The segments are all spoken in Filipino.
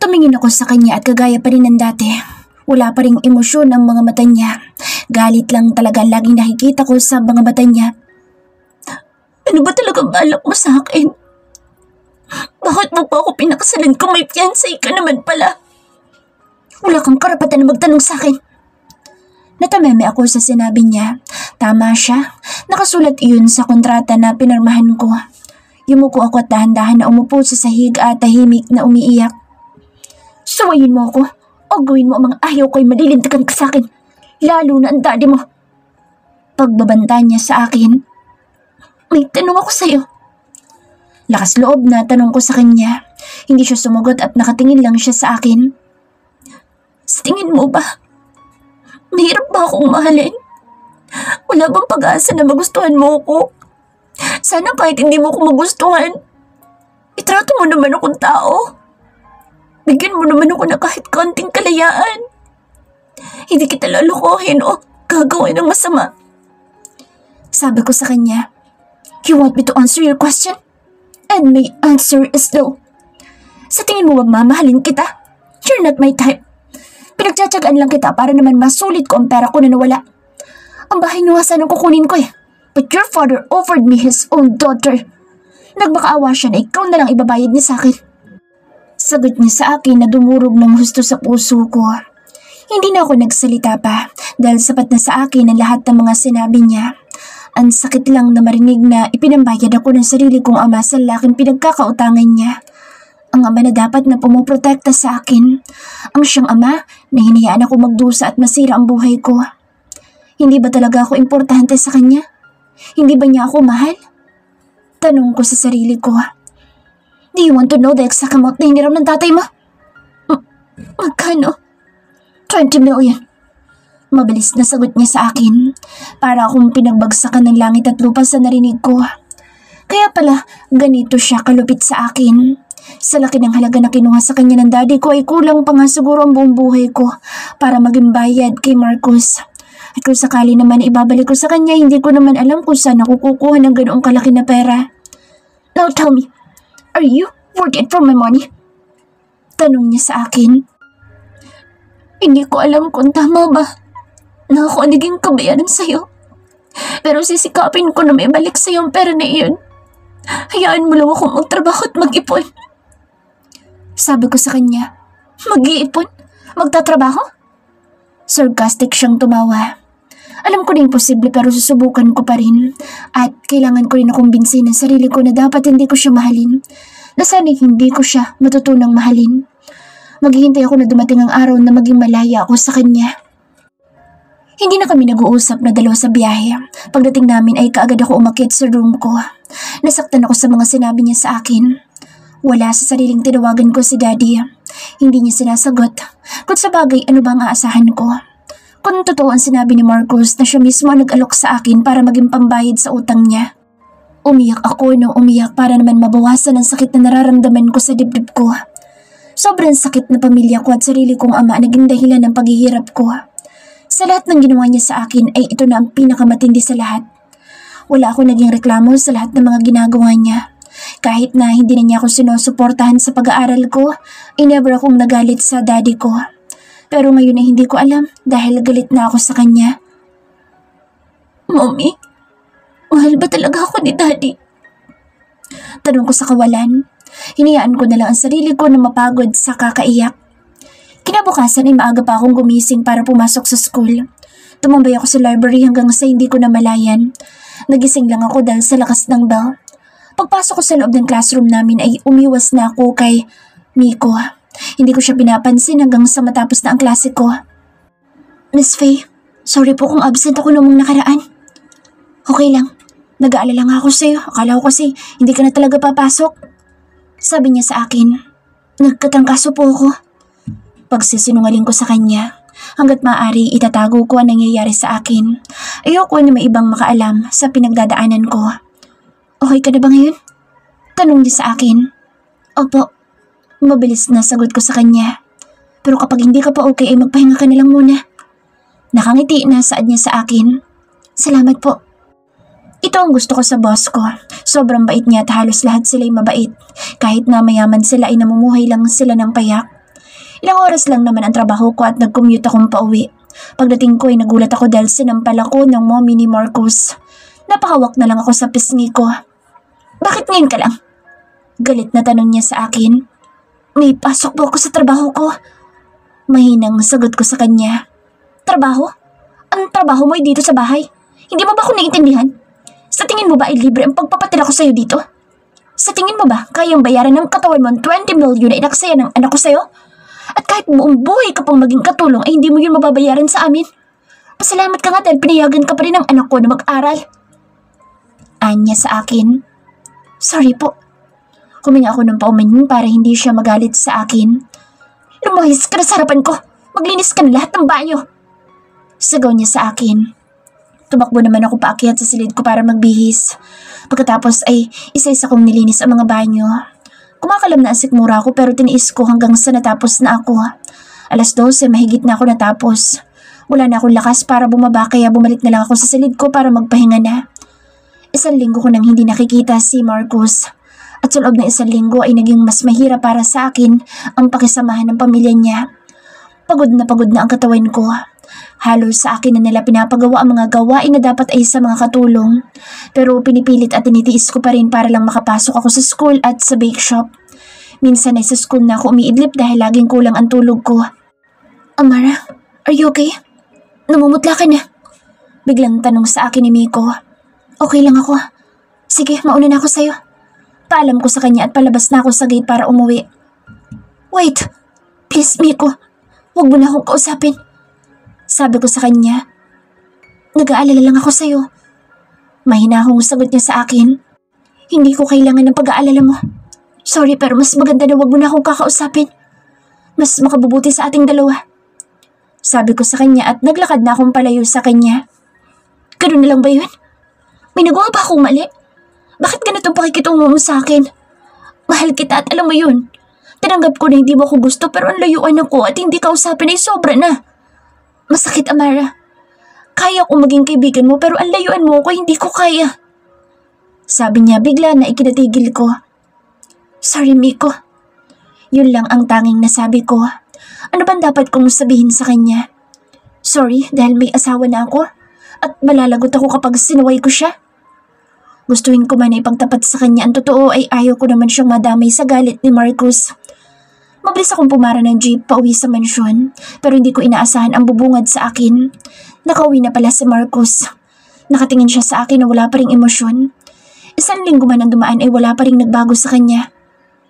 Tumingin ako sa kanya at kagaya pa rin ng dati. Wala pa ring emosyon ang mga mata niya. Galit lang talaga ang laging nakikita ko sa mga mata niya. Ano ba talagang balak mo sa akin? Bakit mo pa ako pinakasalan kung may fiancé ka naman pala? Wala kang karapatan na magtanong sa akin. Natameme ako sa sinabi niya. Tama siya. Nakasulat iyon sa kontrata na pinirmahan ko. Yumuko ako at dahan-dahan na umupo sa sahig at tahimik na umiiyak. Suwayin mo ako o gawin mo ang mga ayaw ko'y malilintikan ka sa akin. Lalo na ang daddy mo. Pagbabanta niya sa akin. May tanong ako sa'yo. Lakas loob na tanong ko sa kanya. Hindi siya sumagot at nakatingin lang siya sa akin. Sa tingin mo ba? Mahirap ba akong mahalin? Wala bang pag-asa na magustuhan mo ako? Sana kahit hindi mo ako magustuhan, itrato mo naman akong tao. Bigyan mo naman ako na kahit konting kalayaan. Hindi kita lalokohin o gagawin ng masama. Sabi ko sa kanya, you want me to answer your question? And my answer is no. Sa tingin mo ba mamahalin kita? You're not my type. Pinagtsatsagaan lang kita para naman masulit ko ang pera ko na nawala. Ang bahay niyo sana kukunin ko eh. But your father offered me his own daughter. Nagmakaawa siya na ikaw na lang ibabayad niya sa akin. Sagot niya sa akin na dumurog ng husto sa puso ko. Hindi na ako nagsalita pa dahil sapat na sa akin ang lahat ng mga sinabi niya. Ang sakit lang na marinig na ipinambayad ako ng sarili kong ama sa laking pinagkakautangan niya. Ang ama na dapat na pumuprotekta sa akin. Ang siyang ama na hinayaan ako magdusa at masira ang buhay ko. Hindi ba talaga ako importante sa kanya? Hindi ba niya ako mahal? Tanong ko sa sarili ko. Do you want to know the exact amount na hiniram ng tatay mo? Magkano? 20 million. Mabilis na sagot niya sa akin. Para akong pinagbagsakan ng langit at lupa sa narinig ko. Kaya pala, ganito siya kalupit sa akin. Sa laki ng halaga na kinuha sa kanya ng daddy ko ay kulang pa nga siguro ang buong buhay ko para maging bayad kay Marcos. At kung sakali naman ibabalik ko sa kanya, hindi ko naman alam kung saan ako kukuha ng ganoong kalaki na pera. Now tell me, are you worth it for my money? Tanong niya sa akin. Hindi ko alam kung tama ba na ako naging kabayaran sa'yo. Pero sisikapin ko na may balik sa'yo ang pera na iyon. Hayaan mo lang akong magtrabaho at mag-ipon. Sabi ko sa kanya, mag-iipon? Magtatrabaho? Sarcastic siyang tumawa. Alam ko na imposible pero susubukan ko pa rin. At kailangan ko rin na kumbinsin ang sarili ko na dapat hindi ko siya mahalin. Na sana hindi ko siya matutunang mahalin. Maghihintay ako na dumating ang araw na maging malaya ako sa kanya. Hindi na kami nag-uusap na dalawa sa biyahe. Pagdating namin ay kaagad ako umakyat sa room ko. Nasaktan ako sa mga sinabi niya sa akin. Wala sa sariling tinawagan ko si Daddy. Hindi niya sinasagot. Kung sa bagay, ano bang aasahan ko? Kung totoo ang sinabi ni Marcos na siya mismo nag-alok sa akin para maging pambayad sa utang niya. Umiyak ako nang umiyak para naman mabawasan ang sakit na nararamdaman ko sa dibdib ko. Sobrang sakit na pamilya ko at sarili kong ama naging dahilan ng paghihirap ko. Sa lahat ng ginawa niya sa akin ay ito na ang pinakamatindi sa lahat. Wala ako naging reklamo sa lahat ng mga ginagawa niya. Kahit na hindi na niya ako sinusuportahan sa pag-aaral ko, ay never akong nagalit sa daddy ko. Pero ngayon ay hindi ko alam dahil galit na ako sa kanya. Mommy, mahal ba talaga ako ni Daddy? Tanong ko sa kawalan. Hinayaan ko na lang ang sarili ko na mapagod sa kakaiyak. Kinabukasan ay maaga pa akong gumising para pumasok sa school. Tumambay ako sa library hanggang sa hindi ko namalayan. Nagising lang ako dahil sa lakas ng bell. Pagpasok ko sa loob ng classroom namin ay umiwas na ako kay Miko. Hindi ko siya pinapansin hanggang sa matapos na ang klase ko. Miss Faye, sorry po kung absent ako noong nakaraan. Okay lang. Nag-aalala nga ako sa'yo. Akala ko kasi hindi ka na talaga papasok. Sabi niya sa akin. Nagkatangkaso po ako. Pagsisinungaling ko sa kanya. Hanggat maaari itatago ko ang nangyayari sa akin. Ayoko na may ibang makaalam sa pinagdadaanan ko. Okay ka na ba ngayon? Tanong niya sa akin. Opo. Mabilis na sagot ko sa kanya. Pero kapag hindi ka pa okay ay magpahinga ka na lang muna. Nakangiti na saad niya sa akin. Salamat po. Ito ang gusto ko sa boss ko. Sobrang bait niya at halos lahat sila'y mabait. Kahit na mayaman sila ay namumuhay lang sila ng payak. Ilang oras lang naman ang trabaho ko at nag-commute akong pauwi. Pagdating ko ay nagulat ako dahil sinampal ako ng mommy ni Marcus. Napahawak na lang ako sa pisngi ko. Bakit ngayon ka lang? Galit na tanong niya sa akin. May pasok po ako sa trabaho ko. Mahinang sagot ko sa kanya. Trabaho? Anong trabaho mo dito sa bahay? Hindi mo ba ako naiintindihan? Sa tingin mo ba ay libre ang pagpapatira ko sa'yo dito? Sa tingin mo ba kayang bayaran ng katawan mo ang 20 million na inaksaya ng anak ko sa'yo? At kahit buong buhay ka pang maging katulong ay hindi mo yun mababayaran sa amin. Pasalamat ka nga dahil pinayagan ka pa rin ng anak ko na mag-aral. Anya sa akin. Sorry po. Huminga ako ng paumanhin para hindi siya magalit sa akin. Lumuhis ka na sa harapan ko. Maglinis ka na lahat ng banyo. Sigaw niya sa akin. Tumakbo naman ako paakyat sa silid ko para magbihis. Pagkatapos ay isa-isa kong nilinis ang mga banyo. Kumakalam na ang sikmura ko pero tiniis ko hanggang sa natapos na ako. 12:00 mahigit na ako natapos. Wala na akong lakas para bumaba kaya bumalik na lang ako sa silid ko para magpahinga na. 1 linggo ko nang hindi nakikita si Marcus. At sa loob ng 1 linggo ay naging mas mahirap para sa akin ang pakisamahan ng pamilya niya. Pagod na ang katawan ko. Halos sa akin na nila pinapagawa ang mga gawain na dapat ay sa mga katulong. Pero pinipilit at tinitiis ko pa rin para lang makapasok ako sa school at sa bake shop. Minsan ay sa school na ako umiidlip dahil laging kulang ang tulog ko. Amara, are you okay? Namumutla ka na. Biglang tanong sa akin ni Miko. Okay lang ako. Sige, mauna na ako sa'yo. Paalam ko sa kanya at palabas na ako sa gate para umuwi. Wait, please Miko, huwag mo na akong kausapin. Sabi ko sa kanya. Nag-aalala lang ako sa'yo. Mahinahong sagot niya sa akin. Hindi ko kailangan ng pag-aalala mo. Sorry pero mas maganda na huwag mo na akong kakausapin. Mas makabubuti sa ating dalawa. Sabi ko sa kanya at naglakad na akong palayo sa kanya. Ganun na lang ba yun? May nagawa ba akong mali? Bakit ganitong pakikitungo mo sa akin? Mahal kita at alam mo yun. Tinanggap ko na hindi mo ako gusto pero ang layuan ako at hindi kausapin ay sobra na. Masakit, Amara. Kaya kong maging kaibigan mo pero ang layuan mo ako hindi ko kaya. Sabi niya bigla na ikinatigil ko. Sorry, Miko. Yun lang ang tanging nasabi ko. Ano bang dapat kong sabihin sa kanya? Sorry dahil may asawa na ako at malalagot ako kapag sinaway ko siya. Gustuhin ko man ay pagtapat sa kanya ang totoo ay ayaw ko naman siyang madamay sa galit ni Marcus. Mabilis akong pumara ng jeep pauwi sa mansyon pero hindi ko inaasahan ang bubungad sa akin. Nakauwi na pala si Marcus. Nakatingin siya sa akin na wala pa ring emosyon. 1 linggo man ang dumaan ay wala pa ring nagbago sa kanya.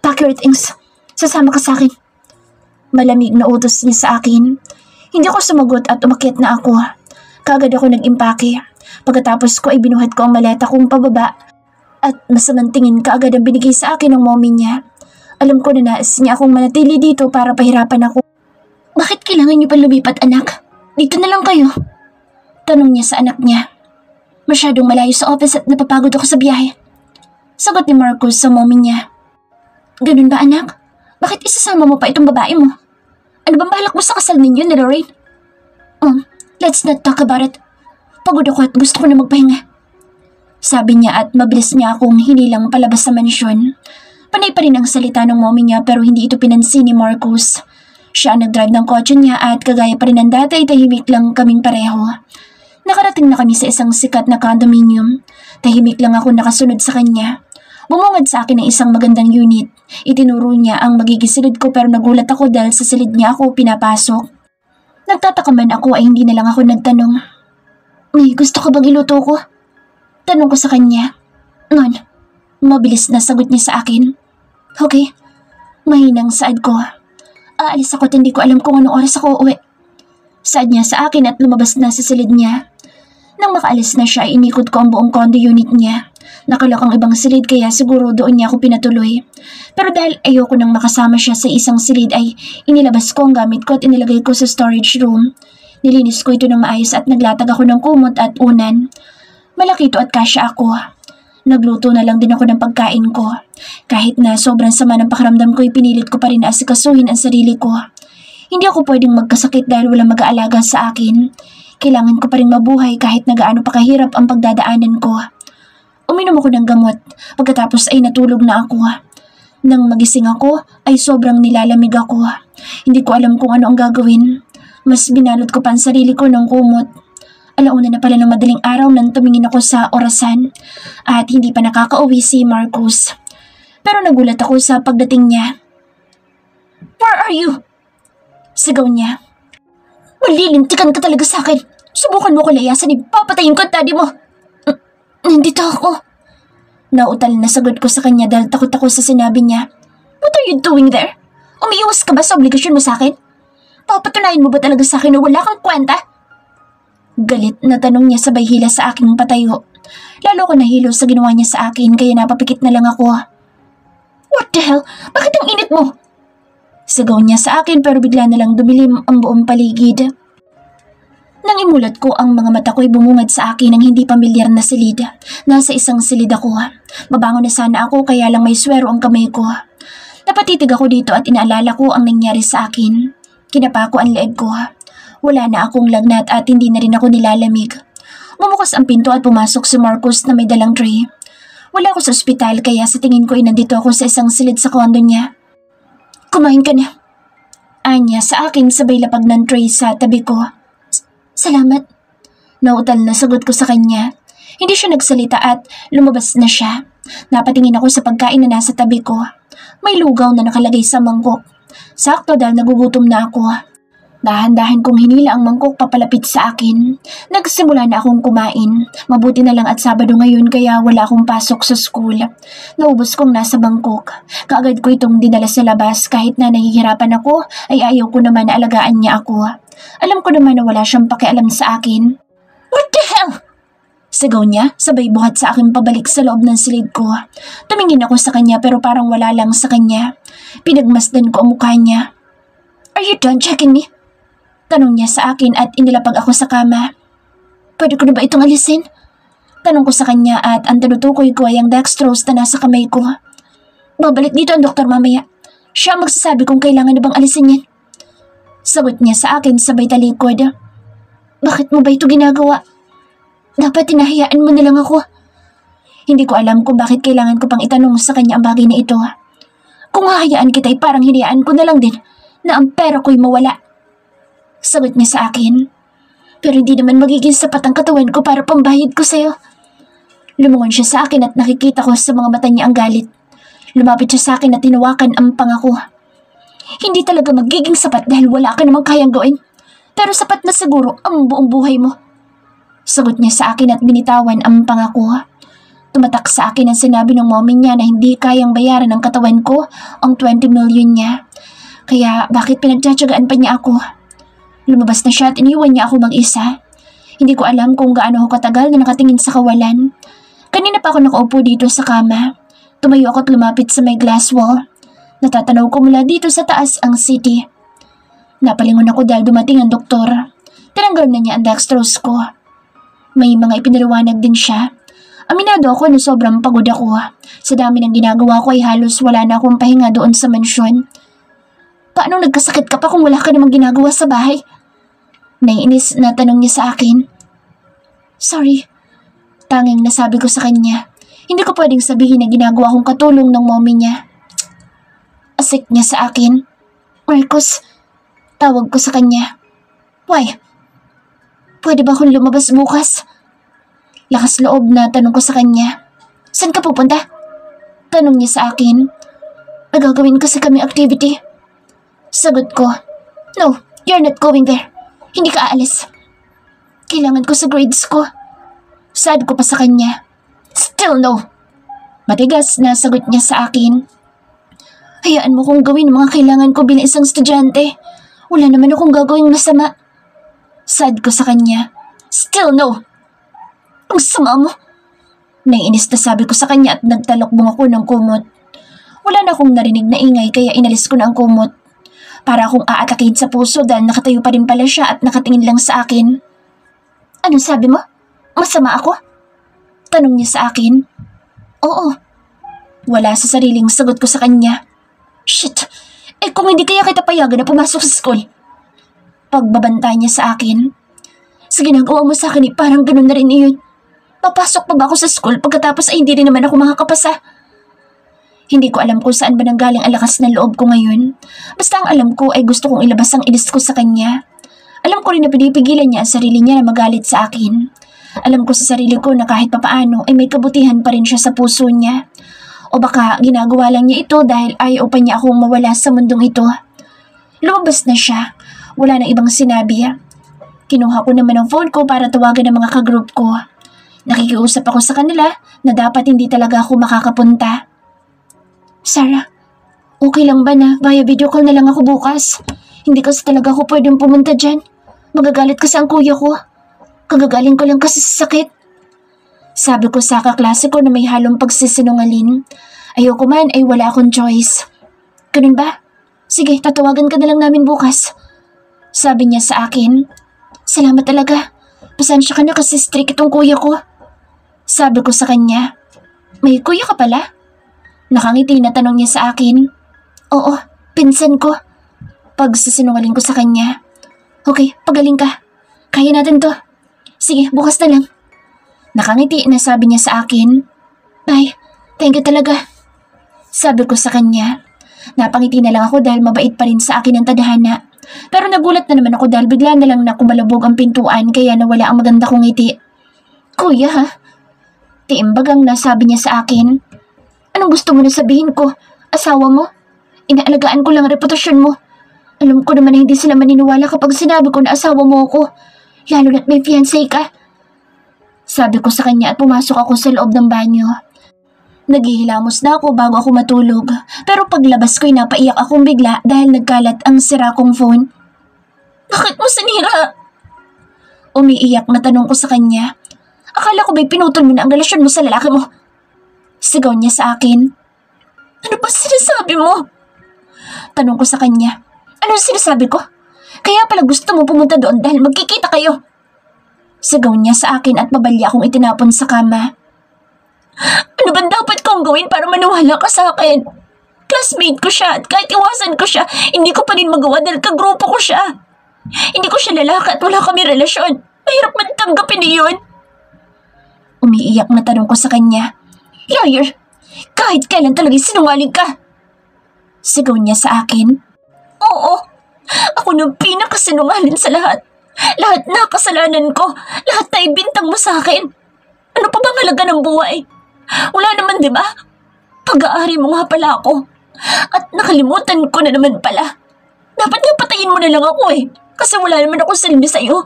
Pack your things. Sasama ka sa akin. Malamig na utos niya sa akin. Hindi ako sumagot at umakyat na ako. Kaagad ako nag-impake. Pagkatapos ko ay binuhat ko ang maleta kong pababa at masamang tingin kaagad ang binigay sa akin ng mommy niya. Alam ko na nais niya akong manatili dito para pahirapan ako. Bakit kailangan niyo pa lumipat, anak? Dito na lang kayo. Tanong niya sa anak niya. Masyadong malayo sa office at napapagod ako sa biyahe. Sagot ni Marcus sa mommy niya. Ganun ba, anak? Bakit isasama mo pa itong babae mo? Ano bang balak mo sa kasal ninyo ni Lorraine? Let's not talk about it. Pagod ako at gusto ko na magpahinga. Sabi niya at mabilis niya akong hinilang palabas sa mansyon. Panay pa rin ang salita ng mommy niya pero hindi ito pinansin ni Marcus. Siya ang nag-drive ng kotse niya at kagaya pa rin ng dati ay tahimik lang kaming pareho. Nakarating na kami sa isang sikat na condominium. Tahimik lang ako nakasunod sa kanya. Bumungad sa akin ng isang magandang unit. Itinuro niya ang magiging silid ko pero nagulat ako dahil sa silid niya ako pinapasok. Nagtataka man ako ay hindi na lang ako nagtanong. May gusto ka bang iluto ko? Tanong ko sa kanya. Ngon. Mabilis na sagot niya sa akin. Okay. Mahinang saad ko. Aalis ako at hindi ko alam kung anong oras ako uuwi. Saad niya sa akin at lumabas na sa silid niya. Nang makaalis na siya, inikot ko ang buong condo unit niya. Nakalak ang ibang silid kaya siguro doon niya ako pinatuloy. Pero dahil ayoko nang makasama siya sa isang silid ay inilabas ko ang gamit ko at inilagay ko sa storage room. Nilinis ko ito ng maayos at naglatag ako ng kumot at unan. Malaki ito at kasya ako. Nagluto na lang din ako ng pagkain ko. Kahit na sobrang sama ng pakiramdam ko, pinilit ko pa rin asikasuhin ang sarili ko. Hindi ako pwedeng magkasakit dahil walang mag-aalaga sa akin. Kailangan ko pa rin mabuhay kahit na gaano pa kahirap ang pagdadaanan ko. Uminom ako ng gamot, pagkatapos ay natulog na ako. Nang magising ako, ay sobrang nilalamig ako. Hindi ko alam kung ano ang gagawin. Mas binalot ko pa ang sarili ko ng kumot. Alauna na pala ng madaling araw nang tumingin ako sa orasan at hindi pa nakakauwi si Marcus. Pero nagulat ako sa pagdating niya. "Where are you?" Sigaw niya. "Malilintikan ka talaga sa akin. Subukan mo ko layasan, ipapatayin ko ang daddy mo." "Nandito ako." Nautal na sagot ko sa kanya dahil takot ako sa sinabi niya. "What are you doing there? Umiiwas ka ba sa obligasyon mo sa akin? Papatunayan mo ba talaga sa akin na wala kang kwenta?" Galit na tanong niya sabay hila sa aking patayo. Lalo ko nahilo sa ginawa niya sa akin kaya napapikit na lang ako. "What the hell? Bakit ang init mo?" Sigaw niya sa akin pero bigla na lang dumilim ang buong paligid. Nang imulat ko ang mga mata ko'y bumungad sa akin ng hindi pamilyar na silid. Nasa isang silid ako. Mabango na sana ako kaya lang may swero ang kamay ko. Napatitig ako dito at inaalala ko ang nangyari sa akin. Kinapa ko ang leeg ko. Wala na akong lagnat at hindi na rin ako nilalamig. Bumukas ang pinto at pumasok si Marcus na may dalang tray. Wala ako sa ospital kaya sa tingin ko ay nandito ako sa isang silid sa kondo niya. "Kumain ka na." Anya sa akin sabay lapag ng tray sa tabi ko. "Salamat." Nautal na sagot ko sa kanya. Hindi siya nagsalita at lumabas na siya. Napatingin ako sa pagkain na nasa tabi ko. May lugaw na nakalagay sa mangkok. Sakto dahil nagugutom na ako. Dahan-dahan kong hinila ang mangkok papalapit sa akin. Nagsimula na akong kumain. Mabuti na lang at Sabado ngayon kaya wala akong pasok sa school. Naubos kong nasa bangkok. Kaagad ko itong dinala sa labas kahit na nahihirapan ako ay ayaw ko naman na alagaan niya ako. Alam ko naman na wala siyang pakialam sa akin. "What the hell?" Sigaw niya, sabay buhat sa akin pabalik sa loob ng silid ko. Tumingin ako sa kanya pero parang wala lang sa kanya. Pinagmasdan ko ang mukha niya. "Are you done checking me?" Tanong niya sa akin at inilapag ako sa kama. "Pwede ko na ba itong alisin?" Tanong ko sa kanya at ang tinutukoy ko ay ang dextrose na nasa kamay ko. "Babalik dito ang doktor mamaya. Siya ang magsasabi kung kailangan na bang alisin yan." Sagot niya sa akin sabay talikod. "Bakit mo ba ito ginagawa? Dapat tinahayaan mo na lang ako." Hindi ko alam kung bakit kailangan ko pang itanong sa kanya ang bagay na ito. Kung hahayaan kita ay parang hinayaan ko na lang din na ang pera ko'y mawala. Sagot niya sa akin. "Pero hindi naman magiging sapat ang katawan ko para pambayad ko sa'yo." Lumungon siya sa akin at nakikita ko sa mga mata niya ang galit. Lumapit siya sa akin at tinawakan ang pangako. "Hindi talaga magiging sapat dahil wala ka namang kayang gawin. Pero sapat na siguro ang buong buhay mo." Sagot niya sa akin at binitawan ang pangako. Tumatak sa akin ang sinabi ng mommy niya na hindi kayang bayaran ng katawan ko ang 20 million niya. Kaya bakit pinagtsatsagaan pa niya ako? Lumabas na siya at iniwan niya ako mag-isa. Hindi ko alam kung gaano ako katagal na nakatingin sa kawalan. Kanina pa ako nakaupo dito sa kama. Tumayo ako at lumapit sa may glass wall. Natatanaw ko mula dito sa taas ang city. Napalingon ako dahil dumating ang doktor. Tinanggal na niya ang dextrose ko. May mga ipinaliwanag din siya. Aminado ako na sobrang pagod ako. Sa dami ng ginagawa ko ay halos wala na akong pahinga doon sa mansyon. "Paano nagkasakit ka pa kung wala ka namang ginagawa sa bahay?" Naiinis na tanong niya sa akin. "Sorry." Tanging nasabi ko sa kanya. Hindi ko pwedeng sabihin na ginagawa kong katulong ng mommy niya. Asik niya sa akin. "Marcus." Tawag ko sa kanya. "Why? Pwede ba akong lumabas bukas?" Lakas loob na tanong ko sa kanya. "Saan ka pupunta?" Tanong niya sa akin. "Nagagawin kasi kami activity." Sagot ko. "No, you're not going there. Hindi ka aalis. Kailangan ko sa grades ko." Sad ko pa sa kanya. "Still no." Matigas na sagot niya sa akin. "Hayaan mo kong gawin ang mga kailangan ko bilang isang estudyante. Wala naman akong gagawing masama." Sad ko sa kanya. "Still no." "Ang sama mo." Naiinis na sabi ko sa kanya at nagtalokbong ako ng kumot. Wala na akong narinig na ingay kaya inalis ko na ang kumot. Para akong aatakin sa puso dahil nakatayo pa rin pala siya at nakatingin lang sa akin. "Anong sabi mo? Masama ako?" Tanong niya sa akin. "Oo." Wala sa sariling sagot ko sa kanya. "Shit! Eh kung hindi kaya kita payagan na pumasok sa school?" Pagbabanta niya sa akin. "Sa ginagawa mo sa akin parang ganun na rin iyon. Papasok pa ba ako sa school pagkatapos ay hindi rin naman ako makakapasa?" Hindi ko alam kung saan ba nanggaling ang lakas ng loob ko ngayon. Basta ang alam ko ay gusto kong ilabas ang inis ko sa kanya. Alam ko rin na pinipigilan niya ang sarili niya na magalit sa akin. Alam ko sa sarili ko na kahit papaano ay may kabutihan pa rin siya sa puso niya. O baka ginagawa lang niya ito dahil ayaw pa niya akong mawala sa mundong ito. Lumabas na siya. Wala nang ibang sinabi. Kinuha ko naman ang phone ko para tawagan ang mga kagroup ko. Nakikiusap ako sa kanila na dapat hindi talaga ako makakapunta. Sarah, okay lang ba na via video call na lang ako bukas? Hindi kasi talaga ako pwedeng pumunta dyan. Magagalit kasi ang kuya ko. Kagagaling ko lang kasi sa sakit. Sabi ko sa kaklase ko na may halong pagsisinungaling. Ayoko man ay wala akong choice. Ganun ba? Sige, tatawagan ka na lang namin bukas. Sabi niya sa akin. Salamat talaga. Pasensya ka na kasi strict itong kuya ko. Sabi ko sa kanya. May kuya ka pala? Nakangiti na tanong niya sa akin. Oo, pinsan ko. Pagsisinungaling ko sa kanya. Okay, pagaling ka. Kaya natin to. Sige, bukas na lang. Nakangiti na sabi niya sa akin. Bye, thank you talaga. Sabi ko sa kanya. Napangiti na lang ako dahil mabait pa rin sa akin ang tadhana. Pero nagulat na naman ako dahil bigla na lang na kumalabog ang pintuan kaya nawala ang maganda kong ngiti. Kuya ha? Tiimbag ang nasabi niya sa akin. Anong gusto mo na sabihin ko? Asawa mo? Inaalagaan ko lang ang reputasyon mo. Alam ko naman na hindi sila maniniwala kapag sinabi ko na asawa mo ako. Lalo na't may fiancé ka. Sabi ko sa kanya at pumasok ako sa loob ng banyo. Naghihilamos na ako bago ako matulog. Pero paglabas ko'y napaiyak akong bigla dahil nagkalat ang sira kong phone. Bakit mo sinira? Umiiyak na tanong ko sa kanya. Akala ko ba'y pinutol mo na ang relasyon mo sa lalaki mo? Sigaw niya sa akin. Ano ba sinasabi mo? Tanong ko sa kanya. Anong sinasabi ko? Kaya pala gusto mo pumunta doon dahil magkikita kayo. Sigaw niya sa akin at mabalya akong itinapon sa kama. Ano ba dapat kong gawin para maniwala ka sa akin? Classmate ko siya at kahit iwasan ko siya, hindi ko pa rin magawa dahil kagrupo ko siya. Hindi ko siya lalaki at wala kami relasyon. Mahirap man tanggapin iyon. Umiiyak na tanong ko sa kanya. Liar! Kahit kailan talaga sinungaling ka! Sigaw niya sa akin. Oo! Ako nang pinakasinungaling sa lahat. Lahat na kasalanan ko. Lahat na ibintang mo sa akin. Ano pa bang halaga ng buhay? Wala naman, di ba? Pag-aari mo nga pala ako. At nakalimutan ko na naman pala. Dapat nga patayin mo na lang ako eh. Kasi wala naman akong silbi sa'yo.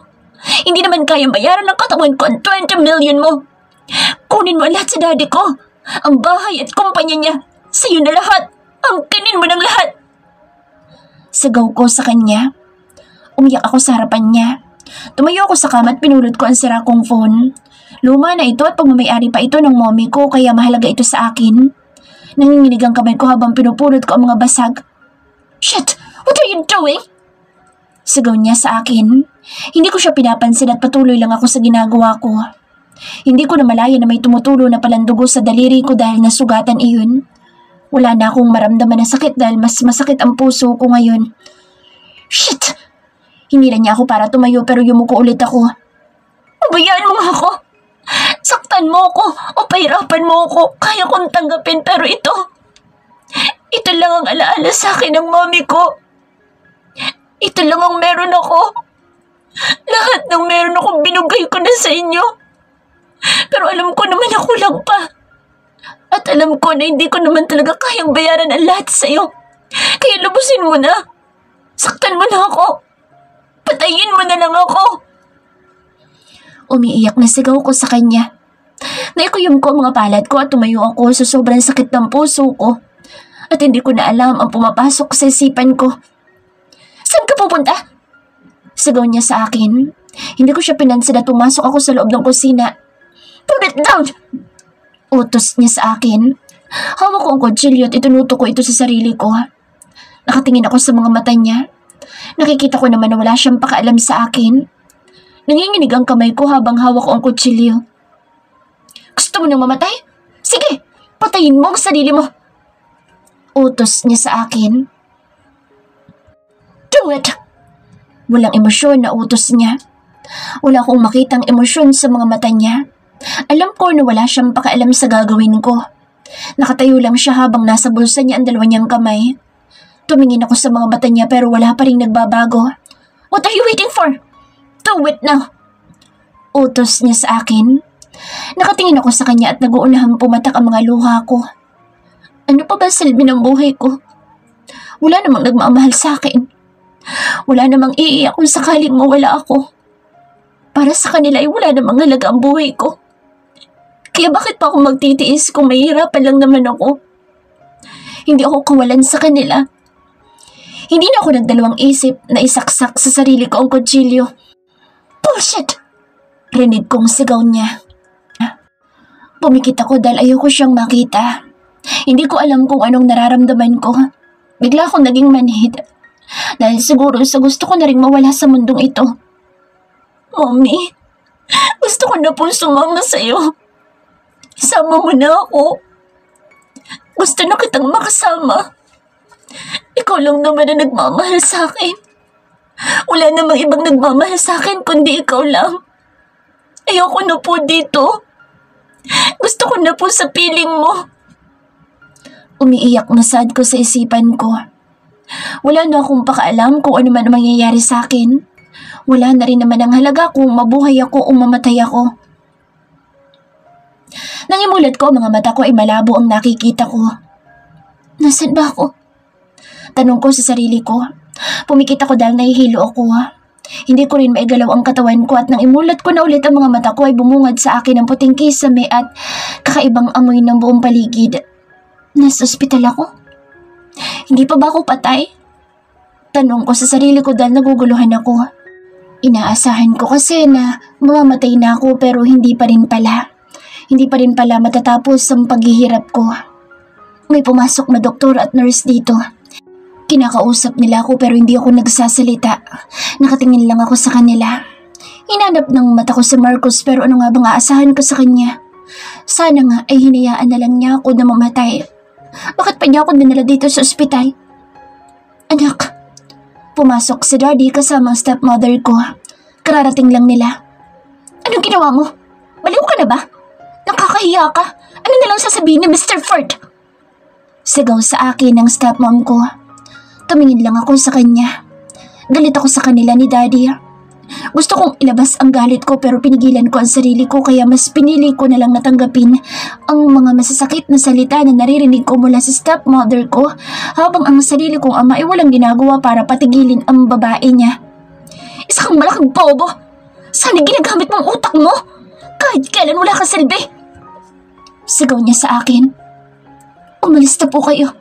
Hindi naman kayang bayaran ng katawan ko ang 20 million mo. Kunin mo lahat sa daddy ko. Ang bahay at kumpanya niya. Sa'yo na lahat. Angkinin mo ng lahat. Sigaw ko sa kanya. Umiyak ako sa harapan niya. Tumayo ako sa kama at pinulot ko ang sira kong phone. Luma na ito at pagmamayari pa ito ng mommy ko kaya mahalaga ito sa akin. Nanginginig ang kamay ko habang pinupulot ko ang mga basag. Shit! What are you doing? Sigaw niya sa akin. Hindi ko siya pinapansin at patuloy lang ako sa ginagawa ko. Hindi ko na malaya na may tumutulo na palandugo sa daliri ko dahil nasugatan iyon. Wala na akong maramdaman na sakit dahil mas masakit ang puso ko ngayon. Shit! Hinila niya ako para tumayo pero yumuko ulit ako. Bayaan mo nga ako! Saktan mo ako o pahirapan mo ako. Kaya kong tanggapin pero ito lang ang alaala sa akin ng mommy ko. Ito lang ang meron ako. Lahat ng meron ako binugay ko na sa inyo. Pero alam ko naman na kulang pa. At alam ko na hindi ko naman talaga kayang bayaran ang lahat sa'yo. Kaya lubusin mo na. Saktan mo na ako. Patayin mo na lang ako. Umiiyak na sigaw ko sa kanya. Naikuyom ko ang mga palad ko at tumayo ako sa sobrang sakit ng puso ko. At hindi ko na alam ang pumapasok sa isipan ko. Saan ka pupunta? Sigaw niya sa akin. Hindi ko siya pinansin at pumasok ako sa loob ng kusina. Put it down! Utos niya sa akin. Hawak ko ang kutsilyo at itinuto ko ito sa sarili ko. Nakatingin ako sa mga mata niya. Nakikita ko naman na wala siyang pakaalam sa akin. Nanginginig ang kamay ko habang hawak ko ang kutsilyo. Gusto mo nang mamatay? Sige, patayin mo ang sarili mo. Utos niya sa akin. Do it! Walang emosyon na utos niya. Wala akong makitang emosyon sa mga mata niya. Alam ko na wala siyang pakaalam sa gagawin ko. Nakatayo lang siya habang nasa bulsa niya ang dalawa niyang kamay. Tumingin ako sa mga mata niya pero wala pa rin nagbabago. What are you waiting for? Do it now! Utos niya sa akin. Nakatingin ako sa kanya at nag-uunahang pumatak ang mga luha ko. Ano pa ba silbi ng buhay ko? Wala namang nagmamahal sa akin. Wala namang iiyak kung sakaling mawala ako. Para sa kanila ay wala namang halaga ang buhay ko. Kaya bakit pa ako magtitiis kung mahihirapan lang naman ako? Hindi ako kawalan sa kanila. Hindi na ako nagdalawang isip na isaksak sa sarili ko ang kutsilyo. Bullshit! Rinig kong sigaw niya. Pumikit ako dahil ayoko siyang makita. Hindi ko alam kung anong nararamdaman ko. Bigla akong naging manhid. Dahil siguro sa gusto ko na rin mawala sa mundong ito. Mommy, gusto ko na po sumama sa'yo. Isama mo na ako. Gusto na kitang makasama. Ikaw lang naman na nagmamahal sa akin. Wala namang ibang nagmamahal sa akin kundi ikaw lang. Ayoko na po dito. Gusto ko na po sa piling mo. Umiiyak na sad ko sa isipan ko. Wala na akong pakaalam kung ano man ang mangyayari sa akin. Wala na rin naman ang halaga kung mabuhay ako o mamatay ako. Nangimulat ko ang mga mata ko ay malabo ang nakikita ko. Nasaan ba ako? Tanong ko sa sarili ko. Pumikit ako dahil nahihilo ako. Hindi ko rin maigalaw ang katawan ko at nang imulat ko na ulit ang mga mata ko ay bumungad sa akin ang puting kisame at kakaibang amoy ng buong paligid. Nasa ospital ako? Hindi pa ba ako patay? Tanong ko sa sarili ko dahil naguguluhan ako. Inaasahan ko kasi na mamamatay na ako pero hindi pa rin pala. Hindi pa rin pala matatapos ang paghihirap ko. May pumasok na doktor at nurse dito. Kinakausap nila ako pero hindi ako nagsasalita. Nakatingin lang ako sa kanila. Hinanap ng mata ko si Marcos pero ano nga bang aasahan ko sa kanya? Sana nga ay hinayaan na lang niya ako na mamatay. Bakit pa niya ako dinala dito sa ospital? Anak, pumasok si Daddy kasama ang stepmother ko. Kararating lang nila. Anong ginawa mo? Baliw ka na ba? Nakakahiya ka. Ano na lang sasabihin ni Mr. Ford? Sigaw sa akin ng stepmom ko. Tumingin lang ako sa kanya. Galit ako sa kanila ni Daddy. Gusto kong ilabas ang galit ko pero pinigilan ko ang sarili ko kaya mas pinili ko na lang natanggapin ang mga masasakit na salita na naririnig ko mula sa stepmother ko habang ang sarili kong ama ay walang ginagawa para patigilin ang babae niya. Isa kang malaking bobo! Sana ginagamit mong utak mo! Kahit kailan wala kang silbi! Sigaw niya sa akin. Umalis na po kayo.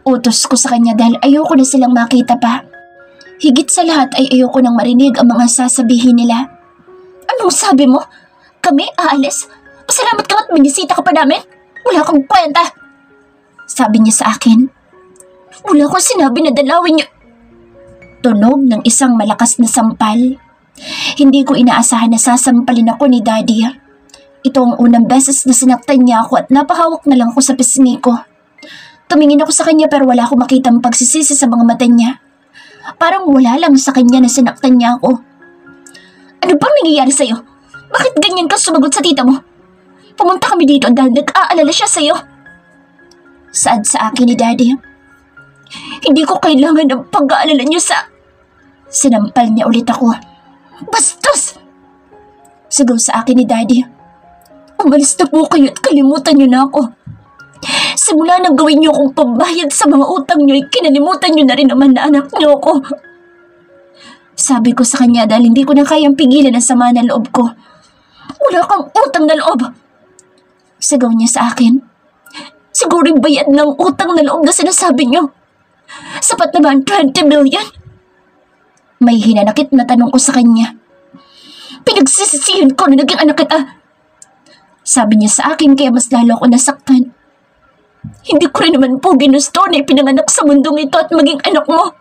Utos ko sa kanya dahil ayoko na silang makita pa. Higit sa lahat ay ayoko nang marinig ang mga sasabihin nila. Anong sabi mo? Kami aalis? Pasalamat ka at binisita ka pa namin? Wala kang kwenta! Sabi niya sa akin. Wala akong sinabi na dalawin niyo. Tunog ng isang malakas na sampal. Hindi ko inaasahan na sasampalin ako ni Daddy. Ito ang unang beses na sinaktan niya ako at napahawak na lang ako sa pisngi ko. Tumingin ako sa kanya pero wala akong makitang pagsisisi sa mga mata niya. Parang wala lang sa kanya na sinaktan niya ako. Ano bang nangyayari sa'yo? Bakit ganyan ka sumagot sa tita mo? Pumunta kami dito dahil nag-aalala siya sa'yo. Saad sa akin ni Daddy. Hindi ko kailangan ng pag-aalala niyo sa... Sinampal niya ulit ako. Bastos! Sigaw sa akin ni Daddy. Umalis na po kayo at kalimutan niyo na ako. Simula nang gawin niyo akong pambayad sa mga utang niyo, kinalimutan niyo na rin naman na anak niyo ako. Sabi ko sa kanya dahil hindi ko na kayang pigilan ang sama ng loob ko. Wala kang utang na loob. Sigaw niya sa akin. Siguro bayad ng utang na loob na sinasabi niyo. Sapat na ba ang 20 million? May hinanakit na tanong ko sa kanya. Pinagsisisihan ko na naging anak kita. Sabi niya sa akin kaya mas lalo ako nasaktan. Hindi ko rin naman po ginusto na ipinanganak sa mundong ito at maging anak mo.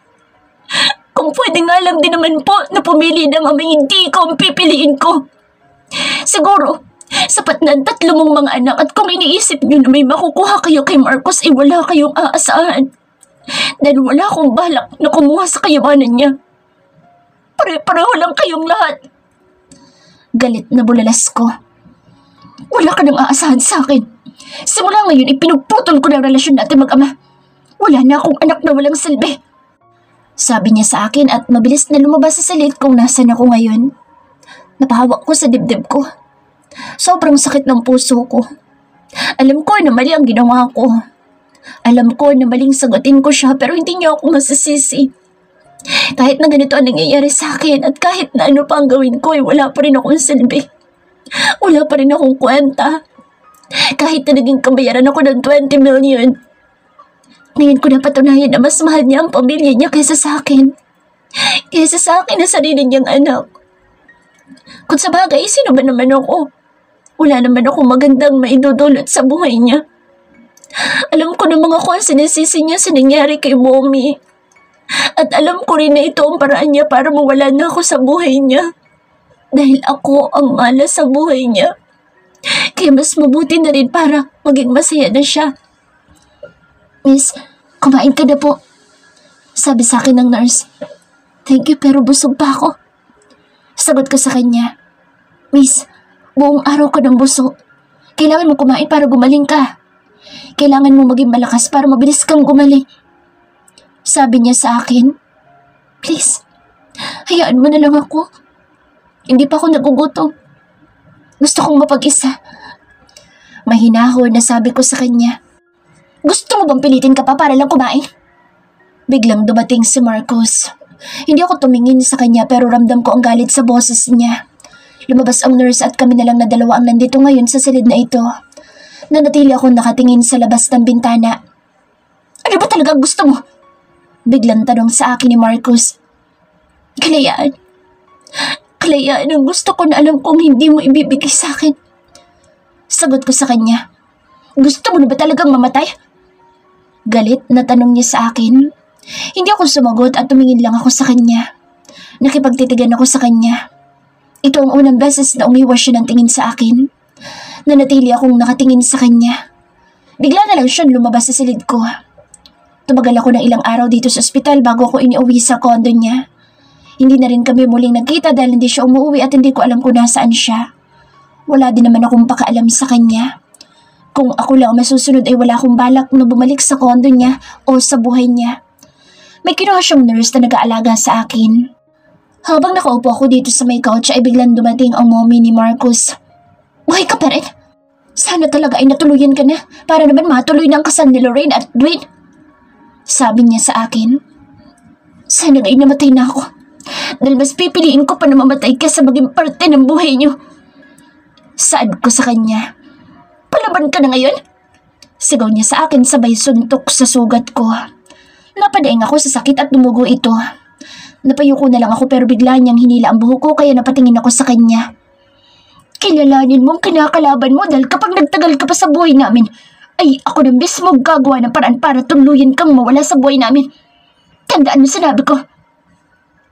Kung pwede nga lang din naman po na pumili ng aming hindi ko ang pipiliin ko. Siguro, sapat na ang 3 mong mga anak at kung iniisip niyo na may makukuha kayo kay Marcos ay wala kayong aasahan. Dahil wala akong balak na kumuha sa kayamanan niya. Pare-pareho lang kayong lahat. Galit na bulalas ko. Wala ka nang aasahan sa akin. Simula ngayon, ipinuputol ko ng relasyon natin mag-ama. Wala na akong anak na walang silbi. Sabi niya sa akin at mabilis na lumabas sa silid kung nasan ako ngayon. Napahawak ko sa dibdib ko. Sobrang sakit ng puso ko. Alam ko na mali ang ginawa ko. Alam ko na maling sagutin ko siya pero hindi niya ako masasisi. Kahit na ganito ang nangyayari sa akin at kahit na ano pa ang gawin ko, wala pa rin akong silbi. Wala pa rin akong kwenta. Kahit na naging kabayaran ako ng 20 million. Ngayon ko napatunayan na mas mahal niya ang pamilya niya kaysa sa akin. Kaysa sa akin na sarili niyang anak. Kung sa bagay, sino ba naman ako? Wala naman akong magandang maidudulot sa buhay niya. Alam ko na mga kung sinisisi niya sa nangyari kay Mommy. At alam ko rin na ito ang paraan niya para mawala na ako sa buhay niya. Dahil ako ang malas sa buhay niya. Kaya mas mabuti na rin para maging masaya na siya. Miss, kumain ka na po. Sabi sa akin ng nurse. Thank you pero busog pa ako. Sagot ko sa kanya. Miss, buong araw ka ng busog. Kailangan mo kumain para gumaling ka. Kailangan mo maging malakas para mabilis kang gumaling. Sabi niya sa akin. Please, hayaan mo na lang ako. Hindi pa ako nagugutom. Gusto kong mapag-isa. Mahinahon na sabi ko sa kanya. Gusto mo bang pilitin ka pa para lang kumain? Biglang dumating si Marcos. Hindi ako tumingin sa kanya pero ramdam ko ang galit sa boses niya. Lumabas ang nurse at kami na lang na dalawa ang nandito ngayon sa silid na ito. Nanatili akong nakatingin sa labas ng bintana. Ano ba talaga gusto mo? Biglang tanong sa akin ni Marcos. Kalayaan. Kalayaan ang gusto ko na alam kong hindi mo ibibigay sa akin. Sagot ko sa kanya. Gusto mo na ba talagang mamatay? Galit na tanong niya sa akin. Hindi ako sumagot at tumingin lang ako sa kanya. Nakipagtitigan ako sa kanya. Ito ang unang beses na umiwas siya ng tingin sa akin. Nanatili akong nakatingin sa kanya. Bigla na lang siyang lumabas sa silid ko. Tumagal ako ng ilang araw dito sa ospital bago ako iniuwi sa condo niya. Hindi na rin kami muling nagkita dahil hindi siya umuwi at hindi ko alam kung nasaan siya. Wala din naman akong pakaalam sa kanya. Kung ako lang masusunod ay wala akong balak na bumalik sa condo niya o sa buhay niya. May kinuha siyang nurse na nag-aalaga sa akin. Habang nakaupo ako dito sa may couch ay biglang dumating ang mommy ni Marcos. Buhay ka pa rin? Sana talaga ay natuluyan ka na para naman matuloy ng kasal ni Lorraine at Dwayne. Sabi niya sa akin. Sana ay namatay na ako. Dahil mas pipiliin ko pa na mamatay kaysa maging parte ng buhay niyo. Saad ko sa kanya. Palaban ka na ngayon? Sigaw niya sa akin sabay suntok sa sugat ko. Napadaing ako sa sakit at dumugo ito. Napayuko na lang ako pero bigla niyang hinila ang buhok ko kaya napatingin ako sa kanya. Kilalanin mong kinakalaban mo dahil kapag nagtagal ka pa sa buhay namin, ay ako na mismo gagawa ng paraan para tuluyan kang mawala sa buhay namin. Tandaan mo sinabi ko.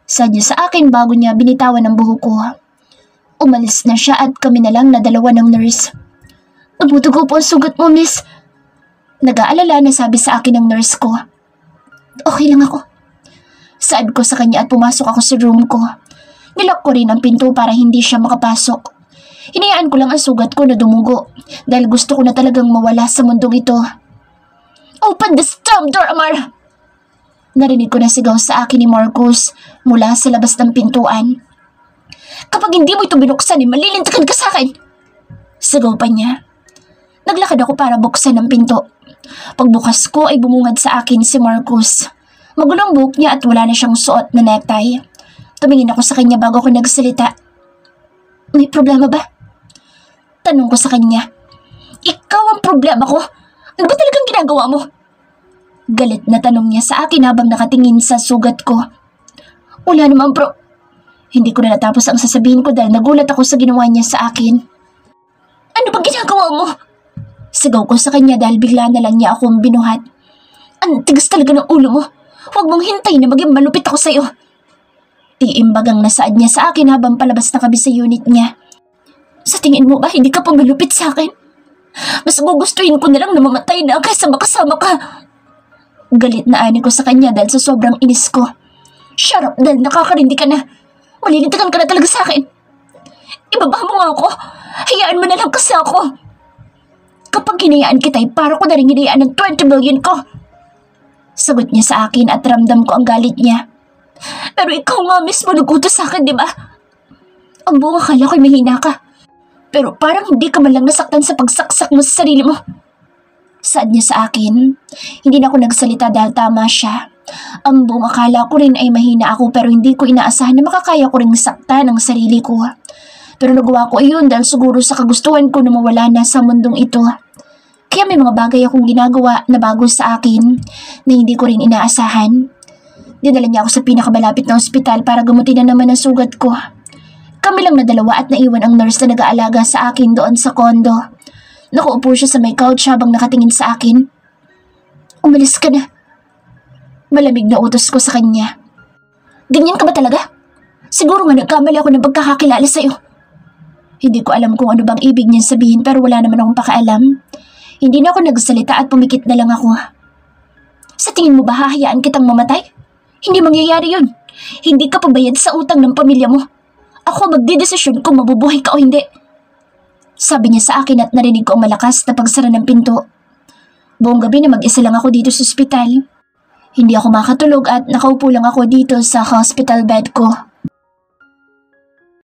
Saad niya sa akin bago niya binitawan ang buhok ko. Umalis na siya at kami na lang na dalawa ng nurse. Nabutugo po ang sugat mo, miss. Nag-aalala na sabi sa akin ng nurse ko. Okay lang ako. Saad ko sa kanya at pumasok ako sa room ko. Nilock ko rin ang pinto para hindi siya makapasok. Hinayaan ko lang ang sugat ko na dumugo dahil gusto ko na talagang mawala sa mundong ito. Open the damn door, Amara! Narinig ko na sigaw sa akin ni Marcos mula sa labas ng pintuan. Kapag hindi mo ito binuksan, malilintikan ka sa akin! Sigaw pa niya. Naglakad ako para buksan ang pinto. Pagbukas ko ay bumungad sa akin si Marcos. Magulong buhok niya at wala na siyang suot na necktie. Tumingin ako sa kanya bago ako nagsalita. May problema ba? Tanong ko sa kanya. Ikaw ang problema ko? Ano ba talagang ginagawa mo? Galit na tanong niya sa akin habang nakatingin sa sugat ko. Wala naman bro. Hindi ko na natapos ang sasabihin ko dahil nagulat ako sa ginawa niya sa akin. Ano bang ginagawa mo? Sigaw ko sa kanya dahil bigla na lang niya akong binuhat. Ang tigas talaga ng ulo mo. Huwag mong hintayin na maging malupit ako sa'yo. Iimbagang nasaad niya sa akin habang palabas na kami sa unit niya. Sa tingin mo ba hindi ka pa malupit sa akin? Mas gugustuhin ko na lang na mamatay na kaysa makasama ka. Galit na ani ko sa kanya dahil sa sobrang inis ko. Shut up dahil nakakarindi ka na. Malilintikan ka na talaga sa akin. Ibaba mo nga ako. Hayaan mo na lang kasi ako. Kapag hinayaan kita para ko na rin hinayaan ng 20 million ko. Sagot niya sa akin at ramdam ko ang galit niya. Pero ikaw nga mismo nagutos sa akin, di ba? Ang buong akala ko'y mahina ka. Pero parang hindi ka man lang nasaktan sa pagsaksak mo sa sarili mo. Saad niya sa akin. Hindi na ako nagsalita dahil tama siya. Ang buong akala ko rin ay mahina ako pero hindi ko inaasahan na makakaya ko rin saktan ang sarili ko. Pero nagawa ko iyon dahil siguro sa kagustuhan ko na mawala na sa mundong ito. Kaya may mga bagay akong ginagawa na bago sa akin na hindi ko rin inaasahan. Dinala niya ako sa pinakamalapit na ospital para gamutin na naman ang sugat ko. Kami lang na dalawa at naiwan ang nurse na nag-aalaga sa akin doon sa kondo. Nakaupo siya sa may couch habang nakatingin sa akin. Umalis ka na. Malamig na utos ko sa kanya. Ganyan ka ba talaga? Siguro nga nagkamali ako ng pagkakakilala sa'yo. Hindi ko alam kung ano bang ibig niyan sabihin pero wala naman akong pakialam. Hindi na ako nagsalita at pumikit na lang ako. Sa tingin mo ba hahayaan kitang mamatay? Hindi mangyayari yun. Hindi ka pabayad sa utang ng pamilya mo. Ako magdidesisyon kung mabubuhay ka o hindi. Sabi niya sa akin at narinig ko ang malakas na pagsara ng pinto. Buong gabi na mag-isa lang ako dito sa ospital. Hindi ako makatulog at nakaupo lang ako dito sa hospital bed ko.